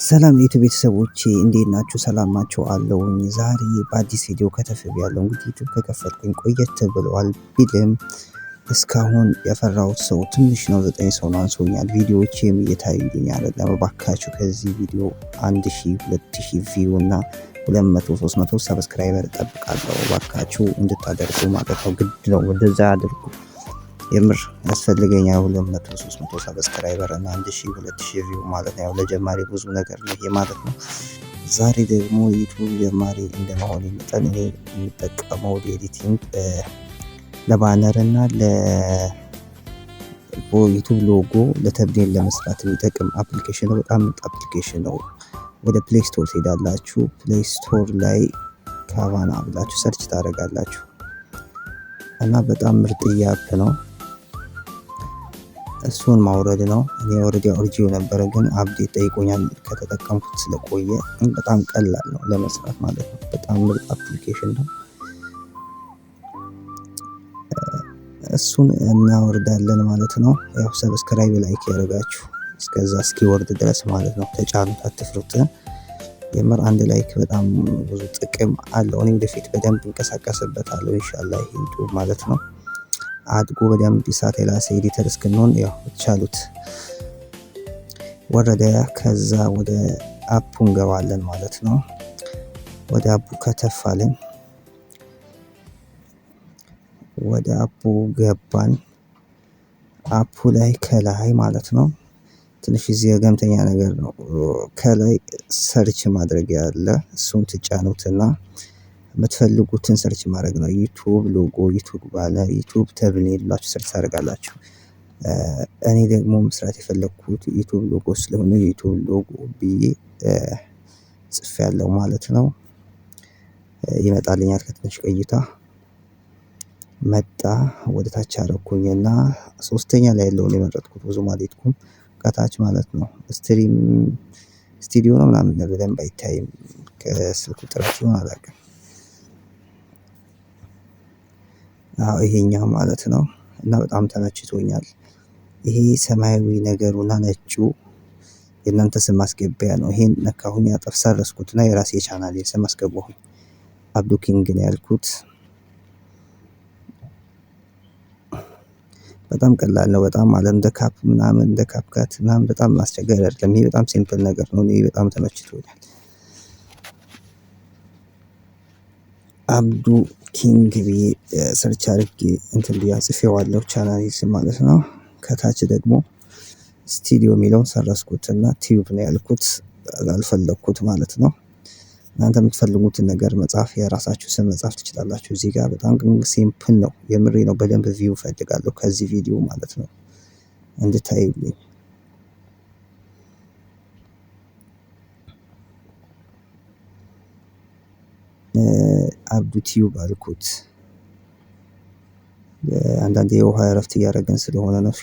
ሰላም የዩቲዩብ ቤተሰቦቼ እንዴት ናችሁ? ሰላም ናችሁ አለውኝ። ዛሬ በአዲስ ቪዲዮ ከተፍ ብያለሁ። እንግዲህ ዩቲዩብ ከከፈትኩኝ ቆየት ብለዋል ቢልም እስካሁን ያፈራሁት ሰው ትንሽ ነው። 9 ሰው ነው አንሶኛል። ቪዲዮዎቼም እየታዩልኝ አይደለም። እባካችሁ ከዚህ ቪዲዮ 1000 2000 ቪው እና 200 300 ሰብስክራይበር እጠብቃለሁ። እባካችሁ እንድታደርጉ ማለት ነው። ግድ ነው፣ እንደዛ አድርጉ። የምር ያስፈልገኛል 200 300 ሰብስክራይበር እና 1000 2000 ቪው ማለት ነው። ለጀማሪ ብዙ ነገር ነው ይሄ ማለት ነው። ዛሬ ደግሞ ዩቲዩብ ጀማሪ እንደመሆኔ መጠን እኔ የምጠቀመው ኤዲቲንግ ለባነር እና ለዩቲዩብ ሎጎ ለተምኔል ለመስራት የሚጠቅም አፕሊኬሽን ነው። በጣም ምርጥ አፕሊኬሽን ነው። ወደ ፕሌይ ስቶር ትሄዳላችሁ። ፕሌይ ስቶር ላይ ካቫና ብላችሁ ሰርች ታደርጋላችሁ እና በጣም ምርጥ አፕ ነው። እሱን ማውረድ ነው። እኔ ኦሪጂዮ ነበረ ግን አፕዴት ጠይቆኛል ከተጠቀምኩት ስለቆየ። በጣም ቀላል ነው ለመስራት ማለት ነው። በጣም ምርጥ አፕሊኬሽን ነው። እሱን እናወርዳለን ማለት ነው። ያው ሰብስክራይብ ላይክ ያደርጋችሁ እስከዛ እስኪወርድ ድረስ ማለት ነው። ተጫኑት፣ አትፍሩት። የምር አንድ ላይክ በጣም ብዙ ጥቅም አለው። እኔ ወደፊት በደንብ እንቀሳቀስበታለሁ ኢንሻአላህ ዩቲዩብ ማለት ነው። አድጎ በደንብ ሳቴላይት ኤዲተር እስክንሆን ያው ቻሉት ወረደ። ከዛ ወደ አፑ እንገባለን ማለት ነው። ወደ አፑ ከተፋለን፣ ወደ አፑ ገባን። አፑ ላይ ከላይ ማለት ነው ትንሽ እዚህ ገምተኛ ነገር ነው። ከላይ ሰርች ማድረግ ያለ እሱን ትጫኑትና የምትፈልጉትን ሰርች ማድረግ ነው። ዩቲዩብ ሎጎ፣ ዩቲዩብ ባነር፣ ዩቲዩብ ተምኔል ብላችሁ ሰርች ታደርጋላችሁ። እኔ ደግሞ መስራት የፈለኩት ዩቲዩብ ሎጎ ስለሆነ ዩቲዩብ ሎጎ ብዬ ጽፌያለሁ ማለት ነው። ይመጣልኛል ከትንሽ ቆይታ መጣ። ወደ ታች አደረኩኝና ሶስተኛ ላይ ያለውን የመረጥኩት ብዙም አልሄድኩም። ከታች ማለት ነው ስቱዲዮ ነው ምናምን በደንብ አይታይም ከስልኩ ጥራት ይሆን አላውቅም። ይሄኛው ማለት ነው እና በጣም ተመችቶኛል። ይሄ ሰማያዊ ነገሩና ነጩ የእናንተ ስም ማስገቢያ ነው። ይሄን ነካሁኝ፣ ሰረዝኩትና የራሴ ቻናል ስም አስገባሁኝ። አብዱ ኪንግ ነው ያልኩት። በጣም ቀላል ነው። በጣም ማለት እንደ ካፕ ምናምን እንደ ካፕካት ምናምን በጣም አስቸጋሪ አይደለም። ይሄ በጣም ሲምፕል ነገር ነው። እኔ በጣም ተመችቶኛል። አብዱ ኪንግ ብዬ ሰርች አድርጌ እንትን ብዬ ጽፌዋለሁ ቻናሌ ስም ማለት ነው። ከታች ደግሞ ስቱዲዮ የሚለውን ሰረዝኩትና ቲዩብ ነው ያልኩት፣ አልፈለኩት ማለት ነው። እናንተ የምትፈልጉትን ነገር መጻፍ የራሳችሁ ስም መጻፍ ትችላላችሁ። እዚህ ጋር በጣም ሲምፕል ነው። የምሬ ነው። በደንብ ቪው እፈልጋለሁ ከዚህ ቪዲዮ ማለት ነው እንድታዩልኝ። አብዱ ቲዩብ አልኩት። አንዳንዴ የውሃ እረፍት እያደረግን ስለሆነ ነው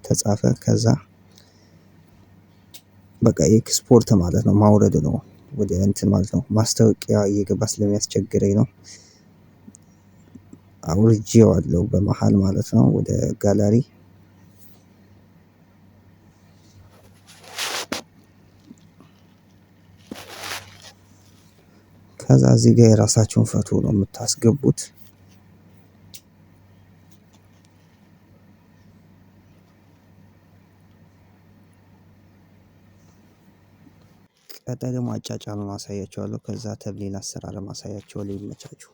ተጻፈ። ከዛ በቃ ኤክስፖርት ማለት ነው ማውረድ ነው ወደ እንትን ማለት ነው። ማስታወቂያ እየገባ ስለሚያስቸግረኝ ነው አውርጄዋለሁ በመሃል ማለት ነው ወደ ጋላሪ። ከዛ እዚህ ጋር የራሳችሁን ፎቶ ነው የምታስገቡት። ቀጣይ ደግሞ አጫጫኑን አሳያችኋለሁ። ከዛ ተምኔል አሰራር ማሳያችኋለሁ። ይመቻችሁ።